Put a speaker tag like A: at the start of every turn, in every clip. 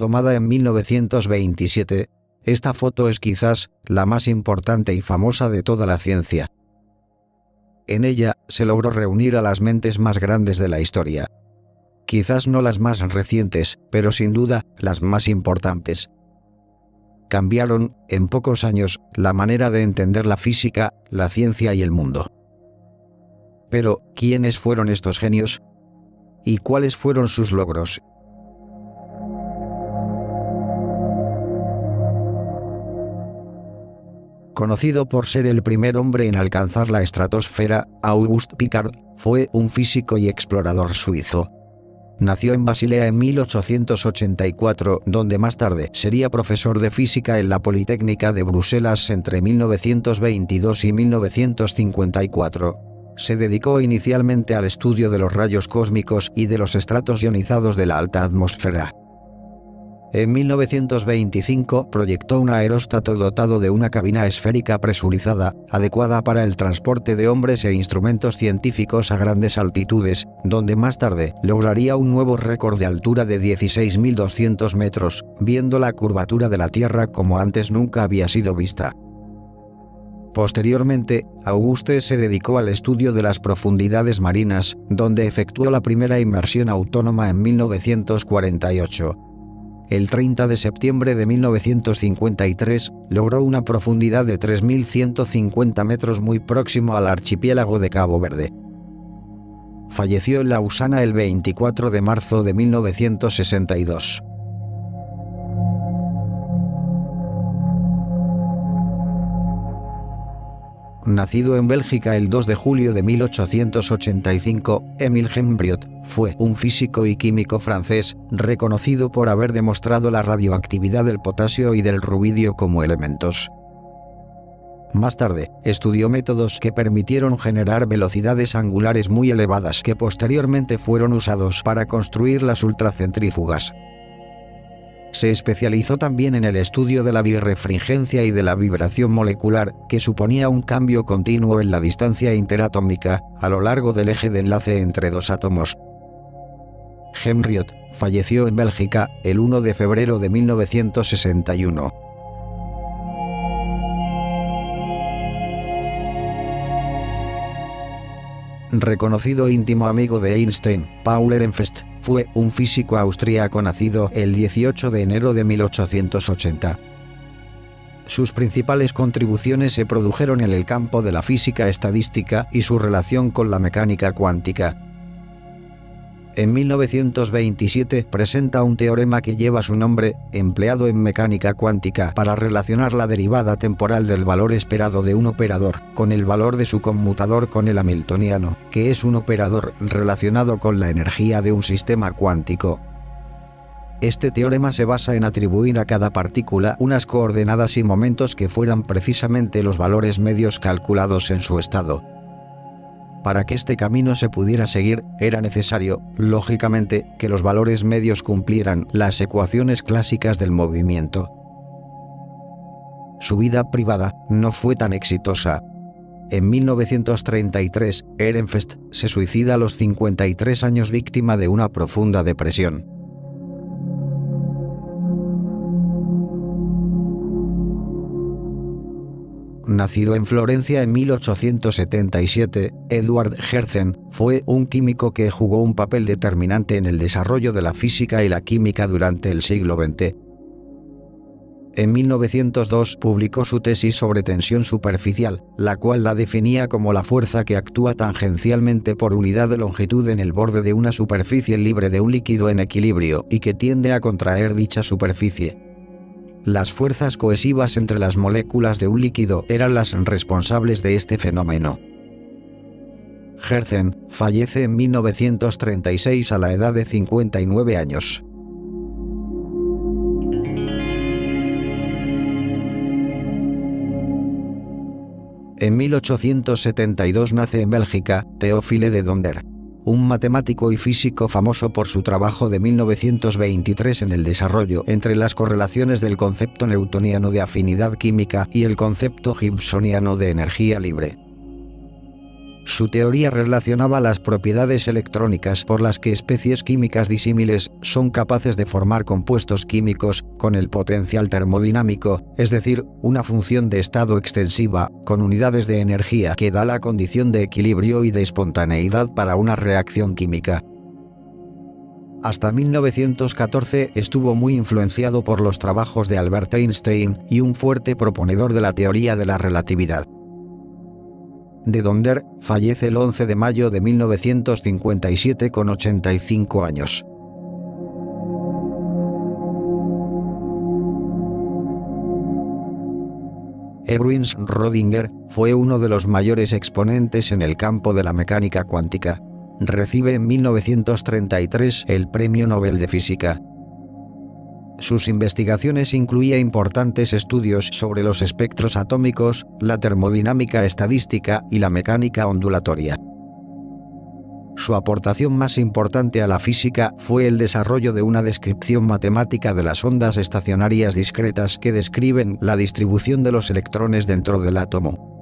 A: tomada en 1927, esta foto es quizás la más importante y famosa de toda la ciencia. En ella se logró reunir a las mentes más grandes de la historia. Quizás no las más recientes, pero sin duda las más importantes. Cambiaron, en pocos años, la manera de entender la física, la ciencia y el mundo. Pero, ¿quiénes fueron estos genios? ¿Y cuáles fueron sus logros? Conocido por ser el primer hombre en alcanzar la estratosfera, Auguste Piccard fue un físico y explorador suizo. Nació en Basilea en 1884, donde más tarde sería profesor de física en la Politécnica de Bruselas entre 1922 y 1954. Se dedicó inicialmente al estudio de los rayos cósmicos y de los estratos ionizados de la alta atmósfera. En 1925 proyectó un aeróstato dotado de una cabina esférica presurizada, adecuada para el transporte de hombres e instrumentos científicos a grandes altitudes, donde más tarde lograría un nuevo récord de altura de 16.200 metros, viendo la curvatura de la Tierra como antes nunca había sido vista. Posteriormente, Auguste se dedicó al estudio de las profundidades marinas, donde efectuó la primera inmersión autónoma en 1948. El 30 de septiembre de 1953, logró una profundidad de 3.150 metros muy próximo al archipiélago de Cabo Verde. Falleció en Lausana el 24 de marzo de 1962. Nacido en Bélgica el 2 de julio de 1885, Émile Henriot fue un físico y químico francés, reconocido por haber demostrado la radioactividad del potasio y del rubidio como elementos. Más tarde, estudió métodos que permitieron generar velocidades angulares muy elevadas que posteriormente fueron usados para construir las ultracentrífugas. Se especializó también en el estudio de la birrefringencia y de la vibración molecular, que suponía un cambio continuo en la distancia interatómica, a lo largo del eje de enlace entre dos átomos. Henriot falleció en Bélgica el 1 de febrero de 1961. Reconocido íntimo amigo de Einstein, Paul Ehrenfest fue un físico austríaco nacido el 18 de enero de 1880. Sus principales contribuciones se produjeron en el campo de la física estadística y su relación con la mecánica cuántica. En 1927 presenta un teorema que lleva su nombre, empleado en mecánica cuántica para relacionar la derivada temporal del valor esperado de un operador con el valor de su conmutador con el hamiltoniano, que es un operador relacionado con la energía de un sistema cuántico. Este teorema se basa en atribuir a cada partícula unas coordenadas y momentos que fueran precisamente los valores medios calculados en su estado. Para que este camino se pudiera seguir, era necesario, lógicamente, que los valores medios cumplieran las ecuaciones clásicas del movimiento. Su vida privada no fue tan exitosa. En 1933, Ehrenfest se suicida a los 53 años víctima de una profunda depresión. Nacido en Florencia en 1877, Eduard Hertzen fue un químico que jugó un papel determinante en el desarrollo de la física y la química durante el siglo XX. En 1902 publicó su tesis sobre tensión superficial, la cual la definía como la fuerza que actúa tangencialmente por unidad de longitud en el borde de una superficie libre de un líquido en equilibrio y que tiende a contraer dicha superficie. Las fuerzas cohesivas entre las moléculas de un líquido eran las responsables de este fenómeno. Hertzen fallece en 1936 a la edad de 59 años. En 1872 nace en Bélgica Théophile de Donder, un matemático y físico famoso por su trabajo de 1923 en el desarrollo entre las correlaciones del concepto newtoniano de afinidad química y el concepto gibsoniano de energía libre. Su teoría relacionaba las propiedades electrónicas por las que especies químicas disímiles son capaces de formar compuestos químicos con el potencial termodinámico, es decir, una función de estado extensiva, con unidades de energía que da la condición de equilibrio y de espontaneidad para una reacción química. Hasta 1914 estuvo muy influenciado por los trabajos de Albert Einstein y un fuerte proponedor de la teoría de la relatividad. De Donder fallece el 11 de mayo de 1957 con 85 años. Erwin Schrödinger fue uno de los mayores exponentes en el campo de la mecánica cuántica. Recibe en 1933 el Premio Nobel de Física. Sus investigaciones incluían importantes estudios sobre los espectros atómicos, la termodinámica estadística y la mecánica ondulatoria. Su aportación más importante a la física fue el desarrollo de una descripción matemática de las ondas estacionarias discretas que describen la distribución de los electrones dentro del átomo.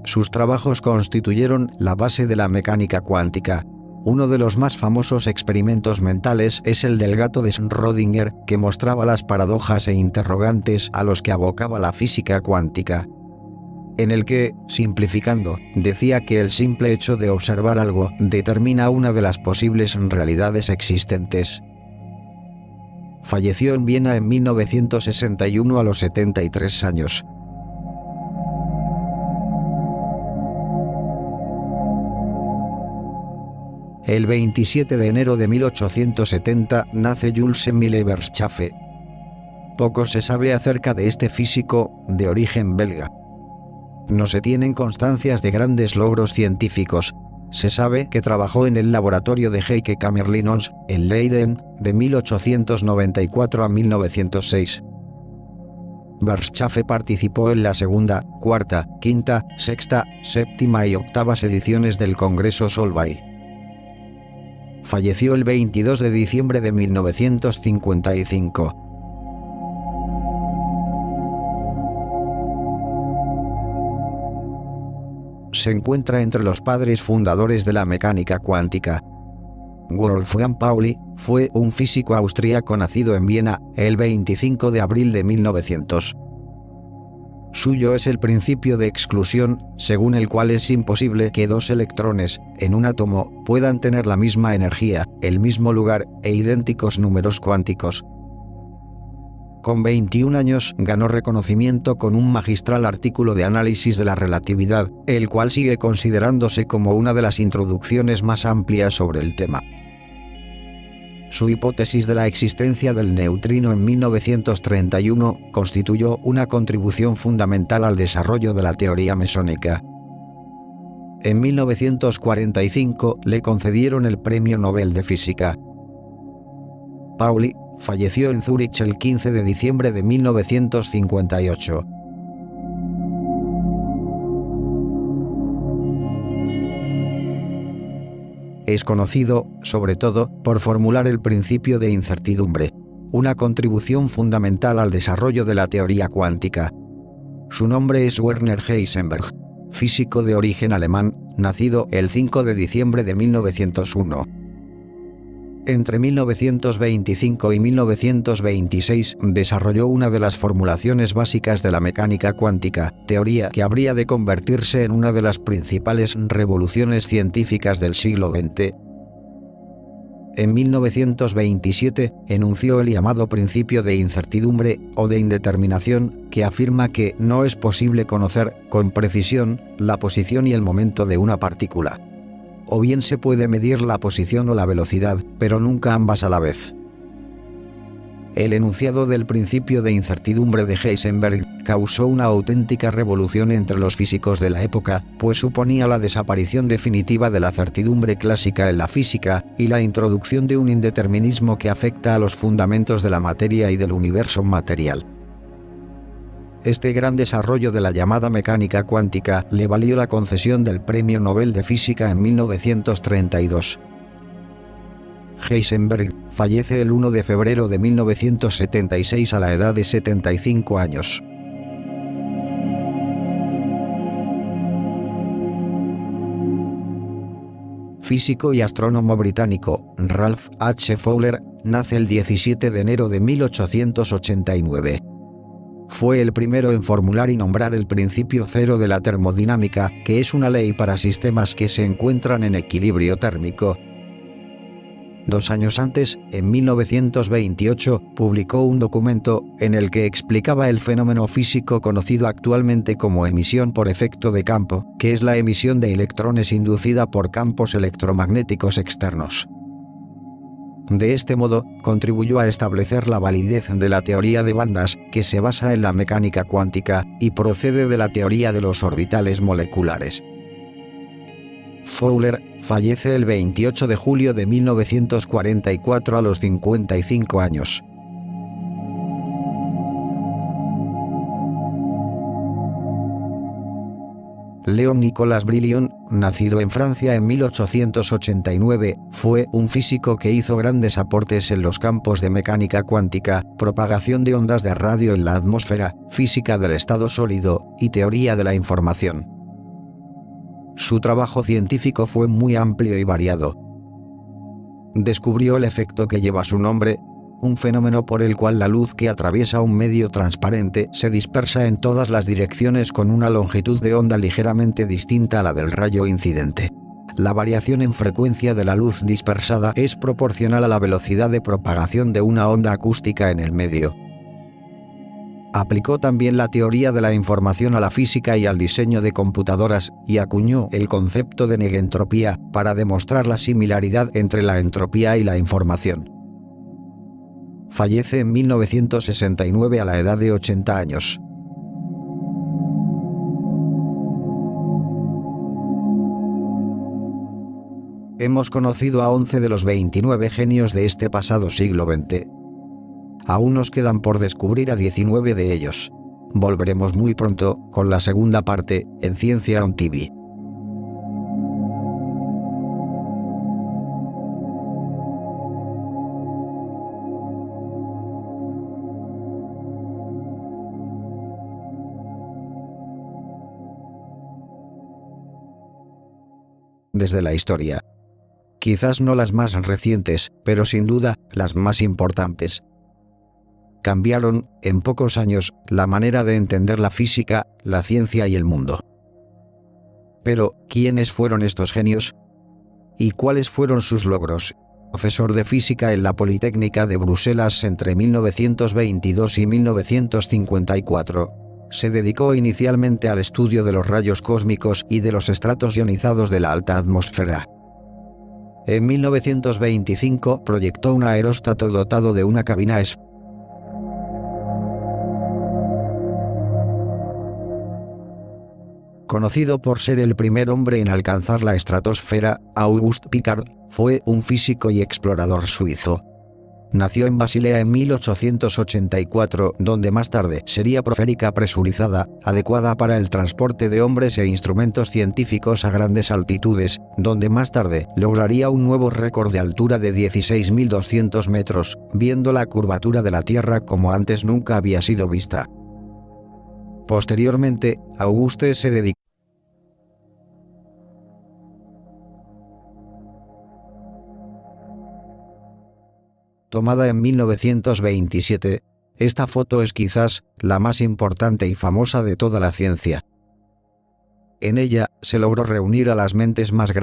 A: Sus trabajos constituyeron la base de la mecánica cuántica. Uno de los más famosos experimentos mentales es el del gato de Schrödinger, que mostraba las paradojas e interrogantes a los que abocaba la física cuántica, en el que, simplificando, decía que el simple hecho de observar algo determina una de las posibles realidades existentes. Falleció en Viena en 1961 a los 73 años. El 27 de enero de 1870 nace Jules Émile Verschaffé. Poco se sabe acerca de este físico, de origen belga. No se tienen constancias de grandes logros científicos. Se sabe que trabajó en el laboratorio de Heike Kamerlingh, en Leiden, de 1894 a 1906. Verschaffé participó en la segunda, cuarta, quinta, sexta, séptima y octavas ediciones del Congreso Solvay. Falleció el 22 de diciembre de 1955. Se encuentra entre los padres fundadores de la mecánica cuántica. Wolfgang Pauli fue un físico austríaco nacido en Viena el 25 de abril de 1900. Suyo es el principio de exclusión, según el cual es imposible que dos electrones, en un átomo, puedan tener la misma energía, el mismo lugar e idénticos números cuánticos. Con 21 años ganó reconocimiento con un magistral artículo de análisis de la relatividad, el cual sigue considerándose como una de las introducciones más amplias sobre el tema. Su hipótesis de la existencia del neutrino en 1931 constituyó una contribución fundamental al desarrollo de la teoría mesónica. En 1945 le concedieron el Premio Nobel de Física. Pauli falleció en Zúrich el 15 de diciembre de 1958. Es conocido, sobre todo, por formular el principio de incertidumbre, una contribución fundamental al desarrollo de la teoría cuántica. Su nombre es Werner Heisenberg, físico de origen alemán, nacido el 5 de diciembre de 1901. Entre 1925 y 1926 desarrolló una de las formulaciones básicas de la mecánica cuántica, teoría que habría de convertirse en una de las principales revoluciones científicas del siglo XX. En 1927 enunció el llamado principio de incertidumbre o de indeterminación, que afirma que no es posible conocer con precisión la posición y el momento de una partícula. O bien se puede medir la posición o la velocidad, pero nunca ambas a la vez. El enunciado del principio de incertidumbre de Heisenberg causó una auténtica revolución entre los físicos de la época, pues suponía la desaparición definitiva de la certidumbre clásica en la física y la introducción de un indeterminismo que afecta a los fundamentos de la materia y del universo material. Este gran desarrollo de la llamada mecánica cuántica le valió la concesión del Premio Nobel de Física en 1932. Heisenberg fallece el 1 de febrero de 1976 a la edad de 75 años. físico y astrónomo británico, Ralph H. Fowler, nace el 17 de enero de 1889. Fue el primero en formular y nombrar el principio cero de la termodinámica, que es una ley para sistemas que se encuentran en equilibrio térmico. 2 años antes, en 1928, publicó un documento en el que explicaba el fenómeno físico conocido actualmente como emisión por efecto de campo, que es la emisión de electrones inducida por campos electromagnéticos externos. De este modo, contribuyó a establecer la validez de la teoría de bandas, que se basa en la mecánica cuántica, y procede de la teoría de los orbitales moleculares. Fowler fallece el 28 de julio de 1944 a los 55 años. Léon Nicolas Brilliant, nacido en Francia en 1889, fue un físico que hizo grandes aportes en los campos de mecánica cuántica, propagación de ondas de radio en la atmósfera, física del estado sólido y teoría de la información. Su trabajo científico fue muy amplio y variado. Descubrió el efecto que lleva su nombre, un fenómeno por el cual la luz que atraviesa un medio transparente se dispersa en todas las direcciones con una longitud de onda ligeramente distinta a la del rayo incidente. La variación en frecuencia de la luz dispersada es proporcional a la velocidad de propagación de una onda acústica en el medio. Aplicó también la teoría de la información a la física y al diseño de computadoras, y acuñó el concepto de negentropía para demostrar la similaridad entre la entropía y la información. Fallece en 1969 a la edad de 80 años. Hemos conocido a 11 de los 29 genios de este pasado siglo XX. Aún nos quedan por descubrir a 19 de ellos. Volveremos muy pronto con la segunda parte en Ciencia On TV. Desde la historia. Quizás no las más recientes, pero sin duda las más importantes. Cambiaron, en pocos años, la manera de entender la física, la ciencia y el mundo. Pero, ¿quiénes fueron estos genios? ¿Y cuáles fueron sus logros? Profesor de física en la Politécnica de Bruselas entre 1922 y 1954. Se dedicó inicialmente al estudio de los rayos cósmicos y de los estratos ionizados de la alta atmósfera. En 1925 proyectó un aeróstato dotado de una cabina Conocido por ser el primer hombre en alcanzar la estratosfera, Auguste Piccard fue un físico y explorador suizo. Nació en Basilea en 1884, donde más tarde sería proférica presurizada, adecuada para el transporte de hombres e instrumentos científicos a grandes altitudes, donde más tarde lograría un nuevo récord de altura de 16.200 metros, viendo la curvatura de la Tierra como antes nunca había sido vista. Posteriormente, Auguste se dedicó tomada en 1927, esta foto es quizás la más importante y famosa de toda la ciencia. En ella se logró reunir a las mentes más grandes